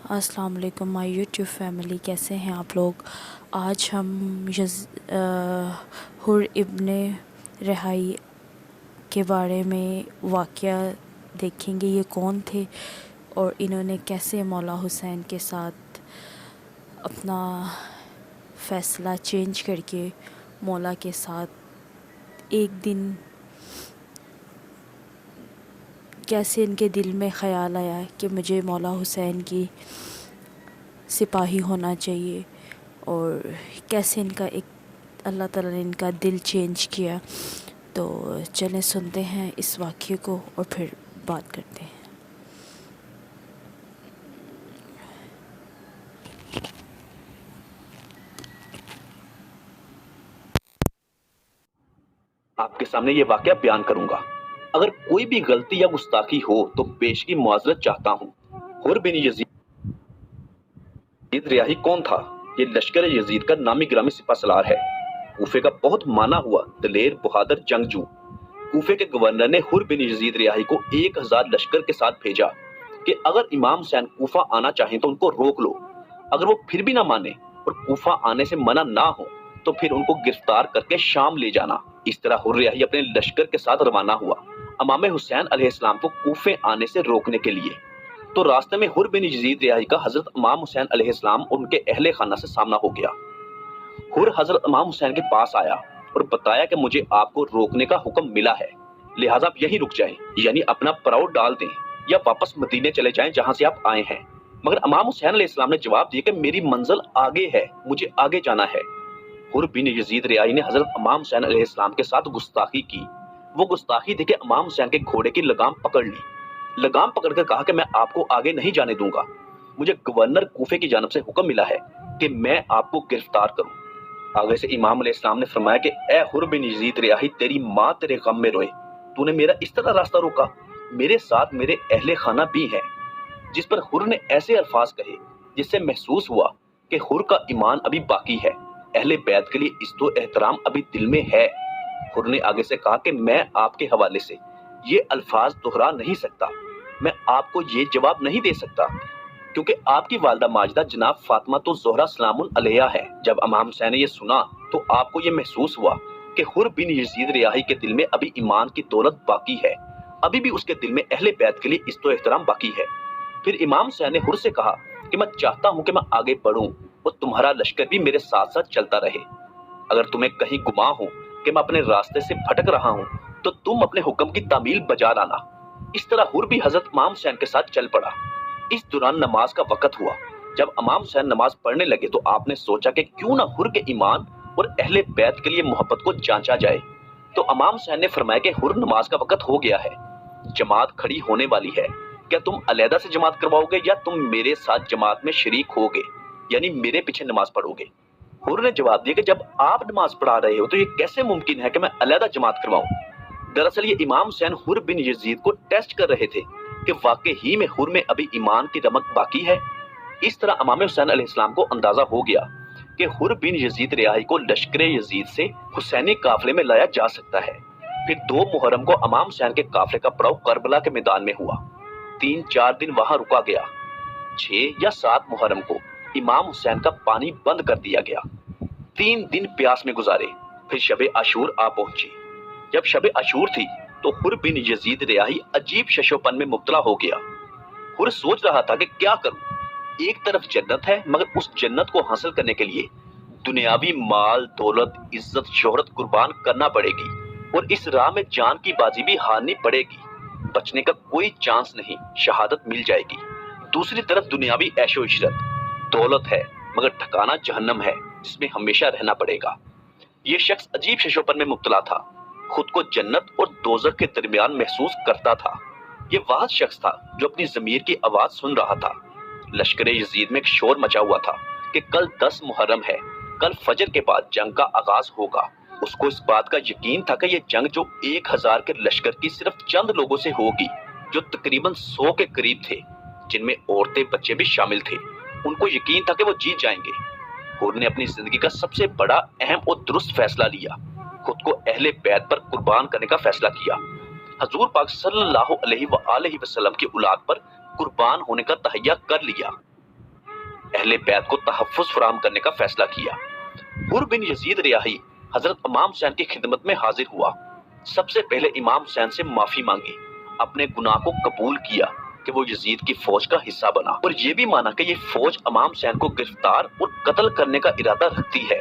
السلام علیکم مائی YouTube family, کیسے ہیں آپ لوگ؟ آج ہم حر ابن رحائی کے بارے میں واقعہ دیکھیں گے۔ یہ کون تھے اور انہوں نے کیسے مولا حسین کے ساتھ اپنا فیصلہ چینج کر کے مولا کے ساتھ ایک دن کیسے ان کے دل میں خیال آیا کہ مجھے مولا حسین کی سپاہی ہونا چاہیے، اور کیسے ان کا ایک اللہ تعالیٰ نے ان کا دل چینج کیا۔ تو چلیں سنتے ہیں اس واقعے کو اور پھر بات کرتے ہیں۔ آپ کے سامنے یہ واقعہ بیان کروں گا۔ اگر کوئی بھی غلطی یا گستاخی ہو تو پیشگی معذرت چاہتا ہوں۔ حر بن یزید ریاحی کون تھا؟ یہ لشکر یزید کا نامی گرامی سپہ سالار ہے، کوفے کا بہت مانا ہوا دلیر بہادر جنگجو۔ کوفے کے گورنر نے حر بن یزید ریاحی کو 1000 لشکر کے ساتھ بھیجا کہ اگر امام حسین کوفہ آنا چاہیں تو ان کو روک لو، اگر وہ پھر بھی نہ مانے اور کوفہ آنے سے منع نہ ہو تو پھر ان کو گرفتار کر کے شام لے جانا۔ اس طرح حر ریاحی اپنے لشکر کے ساتھ روانہ ہوا امام حسین علیہ السلام کو کوفے آنے سے روکنے کے لیے۔ تو راستے میں حر بن یزید ریاحی کا حضرت امام حسین علیہ السلام اور ان کے اہل خانہ سے سامنا ہو گیا۔ حر حضرت امام حسین کے پاس آیا اور بتایا کہ مجھے آپ کو روکنے کا حکم ملا ہے، لہٰذا آپ یہیں رک جائیں، یعنی اپنا پڑاؤ ڈال دیں یا واپس مدینے چلے جائیں جہاں سے آپ آئے ہیں۔ مگر امام حسین علیہ السلام نے جواب دیا کہ میری منزل آگے ہے، مجھے آگے جانا ہے۔ حر بن یزید ریاحی نے حضرت امام حسین علیہ السلام کے ساتھ گستاخی کی۔ وہ گستاخی تھی کہ امام حسین کے گھوڑے کی لگام پکڑ لی، لگام پکڑ کر کہا کہ میں آپ کو آگے نہیں جانے دوں گا، مجھے گورنر کوفے کی جانب سے حکم ملا ہے کہ میں آپ کو گرفتار کروں۔ آگے سے امام علیہ السلام نے فرمایا کہ اے حر بن یزید ریاحی، تیری ماں تیرے غم میں روئے، تو نے میرا اس طرح راستہ روکا، میرے ساتھ میرے اہل خانہ بھی ہیں۔ جس پر حر نے ایسے الفاظ کہے جس سے محسوس ہوا کہ حر کا ایمان ابھی باقی ہے، اہل بیت کے لیے عزت و احترام ابھی دل میں ہے۔ حر نے آگے سے کہا کہ میں آپ کے حوالے سے یہ الفاظ دہرا نہیں سکتا، میں آپ کو یہ جواب نہیں دے سکتا کیونکہ آپ کی والدہ ماجدہ جناب فاطمہ تو زہرا سلام علیہا ہے۔ جب امام حسین نے یہ سنا تو آپ کو یہ محسوس ہوا کہ حر بن یزید ریاحی کے دل میں ابھی ایمان کی دولت باقی ہے، ابھی بھی اس کے دل میں اہل بیت کے لیے عزت و احترام باقی ہے۔ پھر امام حسین نے حر سے کہا کہ میں چاہتا ہوں کہ میں آگے بڑھوں اور تمہارا لشکر بھی میرے ساتھ ساتھ چلتا رہے۔ اگر تمہیں کہیں گمان ہو کہ میں اپنے راستے سے بھٹک رہا ہوں تو تم اپنے حکم کی تعمیل بجا لانا۔ اس طرح حر بھی حضرت امام حسین کے ساتھ چل پڑا۔ اس دوران نماز کا وقت ہوا۔ جب امام حسین نماز پڑھنے لگے تو آپ نے سوچا کہ کیوں نہ حر کے ایمان اور اہل بیت کے لیے محبت کو جانچا جائے۔ تو امام حسین نے فرمایا کہ حر، نماز کا وقت ہو گیا ہے، جماعت کھڑی ہونے والی ہے، کیا تم علیحدہ سے جماعت کرواؤ گے یا تم میرے ساتھ جماعت میں شریک ہوگے، یعنی میرے پیچھے نماز پڑھو گے؟ حر نے جواب دیا کہ جب آپ نماز پڑھا رہے ہو تو یہ کیسے ممکن ہے کہ میں علیحدہ جماعت کرواؤں؟ دراصل یہ امام حسین حر بن یزید کو ٹیسٹ کر رہے تھے کہ واقعی ہی میں حر میں ابھی ایمان کی رمق باقی ہے۔ اس طرح امام حسین علیہ السلام کو اندازہ ہو گیا کہ حر بن یزید ریاحی کو لشکر یزید سے حسینی قافلے میں لایا جا سکتا ہے۔ پھر 2 محرم کو امام حسین کے قافلے کا پڑاؤ کربلا کے میدان میں ہوا، 3-4 دن وہاں رکا گیا۔ 6 یا 7 محرم کو امام حسین کا پانی بند کر دیا گیا، 3 دن پیاس میں گزارے۔ پھر شب عاشور آ پہنچی۔ جب شب عاشور تھی تو حر بن یزید ریاحی عجیب ششوپن میں مبتلا ہو گیا۔ حر سوچ رہا تھا کہ کیا کروں، ایک طرف جنت ہے مگر اس جنت کو حاصل کرنے کے لیے دنیاوی مال، دولت، عزت، شہرت قربان کرنا پڑے گی اور اس راہ میں جان کی بازی بھی ہارنی پڑے گی، بچنے کا کوئی چانس نہیں، شہادت مل جائے گی۔ دوسری طرف دنیاوی عیش و عشرت، دولت ہے مگر ٹھکانہ جہنم ہے جس میں ہمیشہ رہنا پڑے گا۔ یہ شخص عجیب ششوپن میں مبتلا تھا، خود کو جنت اور دوزخ کے درمیان محسوس کرتا تھا۔ یہ واحد شخص تھا جو اپنی ضمیر کی آواز سن رہا تھا۔ لشکر یزید میں ایک شور مچا ہوا تھا کہ کل 10 محرم ہے، کل فجر کے بعد جنگ کا آغاز ہوگا۔ اس کو اس بات کا یقین تھا کہ یہ جنگ جو 1000 کے لشکر کی صرف چند لوگوں سے ہوگی، جو تقریباً 100 کے قریب تھے، جن میں عورتیں بچے بھی شامل تھے، ان کو یقین تھا کہ وہ جیت جائیں گے۔ حر نے اپنی زندگی کا سب سے بڑا، اہم اور درست فیصلہ لیا، خود کو اہل بیت پر قربان کرنے کا فیصلہ کیا، حضور پاک صلی اللہ علیہ وآلہ وسلم کی اولاد پر قربان ہونے کا تہیہ کر لیا۔ اہل بیت کو تحفظ فراہم کرنے کا فیصلہ کیا۔ حر بن یزید ریاحی حضرت امام حسین کی خدمت میں حاضر ہوا۔ سب سے پہلے امام حسین سے معافی مانگی، اپنے گناہ کو قبول کیا کہ وہ یزید کی فوج کا حصہ بنا، اور یہ بھی مانا کہ یہ فوج امام حسین کو گرفتار اور قتل کرنے کا ارادہ رکھتی ہے۔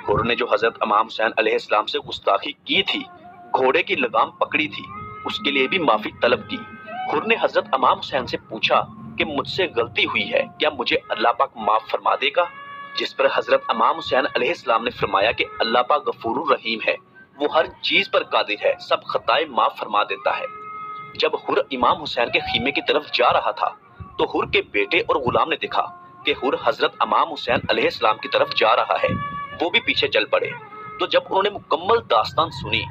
حر نے جو حضرت امام حسین علیہ السلام سے گستاخی کی تھی، گھوڑے کی لگام پکڑی تھی، اس کے لیے بھی معافی طلب کی۔ حر نے حضرت امام حسین سے پوچھا کہ مجھ سے غلطی ہوئی ہے، کیا مجھے اللہ پاک معاف فرما دے گا؟ جس پر حضرت امام حسین علیہ السلام نے فرمایا کہ اللہ پاک غفور الرحیم ہے، وہ ہر چیز پر قادر ہے، سب خطائیں معاف فرما دیتا ہے۔ جب حر امام حسین کے خیمے کی طرف جا رہا تھا تو حر کے بیٹے اور غلام نے دیکھا کہ حر حضرت امام حسین علیہ السلام کی طرف جا رہا ہے، وہ بھی پیچھے چل پڑے۔ تو جب انہوں نے مکمل داستان سنی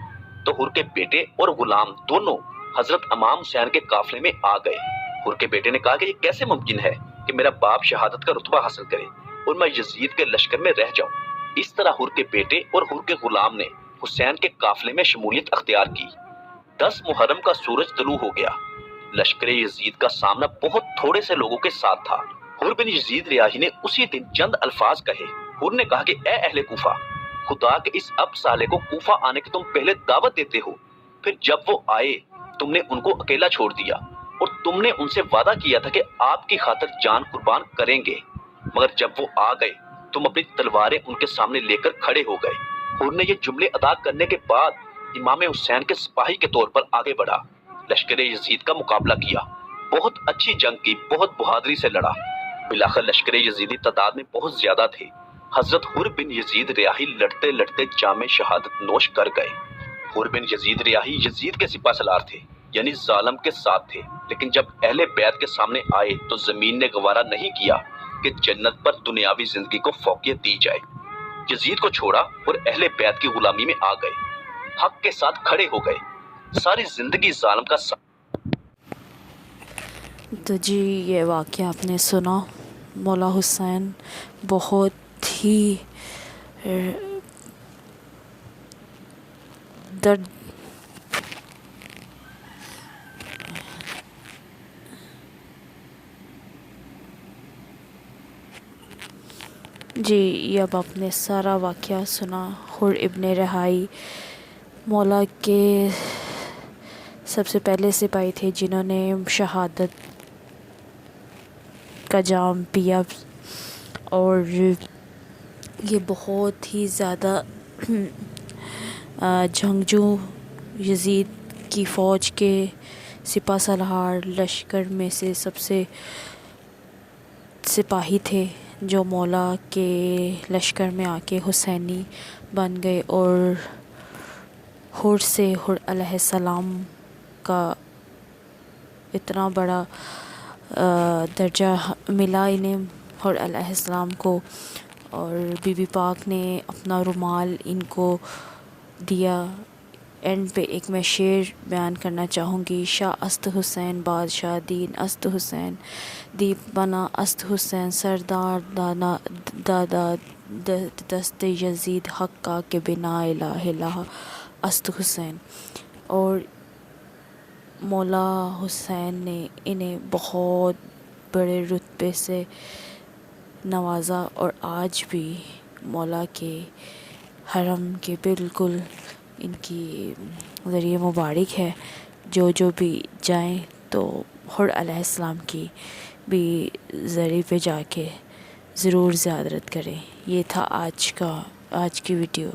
تو حر کے بیٹے اور غلام دونوں حضرت امام حسین کے قافلے میں آ گئے۔ حر کے بیٹے نے کہا کہ یہ کیسے ممکن ہے کہ میرا باپ شہادت کا رتبہ حاصل کرے اور میں یزید کے لشکر میں رہ جاؤں۔ اس طرح حر کے بیٹے اور حر کے غلام نے حسین کے قافلے میں شمولیت اختیار کی۔ 10 محرم کا سورج طلوع ہو گیا۔ لشکر یزید کا سامنا بہت تھوڑے سے لوگوں کے ساتھ تھا۔ حر بن یزید ریاحی نے اسی دن چند الفاظ کہے۔ حر نے کہا کہ اے اہل کوفہ، خدا کے اس اب سالے کو کوفہ آنے کی تم پہلے دعوت دیتے ہو، پھر جب وہ آئے تم نے ان کو اکیلا چھوڑ دیا، اور تم نے ان سے وعدہ کیا تھا کہ آپ کی خاطر جان قربان کریں گے، مگر جب وہ آ گئے تم اپنی تلواریں ان کے سامنے لے کر کھڑے ہو گئے۔ حر نے یہ جملے ادا کرنے کے بعد امام حسین کے سپاہی کے طور پر آگے بڑھا، لشکر یزید کا مقابلہ کیا، بہت اچھی جنگ کی، بہت بہادری سے لڑا۔ بلاخر لشکر یزیدی تعداد میں بہت زیادہ تھے۔ حضرت حر بن یزید ریاحی لڑتے لڑتے جام شہادت نوش کر گئے۔ حر بن یزید ریاحی یزید کے سپہ سالار تھے، یعنی ظالم کے ساتھ تھے، لیکن جب اہل بیت کے سامنے آئے تو زمین نے گوارا نہیں کیا کہ جنت پر دنیاوی زندگی کو فوقیت دی جائے۔ یزید کو چھوڑا اور اہل بیت کی غلامی میں آ گئے، حق کے ساتھ کھڑے ہو گئے، ساری زندگی ظالم کا تو جی یہ واقعہ آپ نے سنا۔ مولا حسین بہت ہی درد جی یہ اب آپ نے سارا واقعہ سنا۔ حر ابن ریاحی مولا کے سب سے پہلے سپاہی تھے جنہوں نے شہادت کا جام پیا، اور یہ بہت ہی زیادہ جنگجو یزید کی فوج کے سپہ سالار لشکر میں سے سب سے سپاہی تھے جو مولا کے لشکر میں آ کے حسینی بن گئے، اور حر سے حر علیہ السلام کا اتنا بڑا درجہ ملا انہیں، حر علیہ السلام کو، اور بی بی پاک نے اپنا رومال ان کو دیا۔ اینڈ پہ ایک میں شعر بیان کرنا چاہوں گی: شاہ است حسین بادشاہ دین است حسین، دیپ بنا است حسین سردار دادا دست یزید حق کا کہ بنا الہ الہ است حسین۔ اور مولا حسین نے انہیں بہت بڑے رتبے سے نوازا، اور آج بھی مولا کے حرم کے بالکل ان کی ذریعہ مبارک ہے، جو بھی جائیں تو حر علیہ السلام کی بھی ذریعے پہ جا کے ضرور زیارت کریں۔ یہ تھا آج کی ویڈیو۔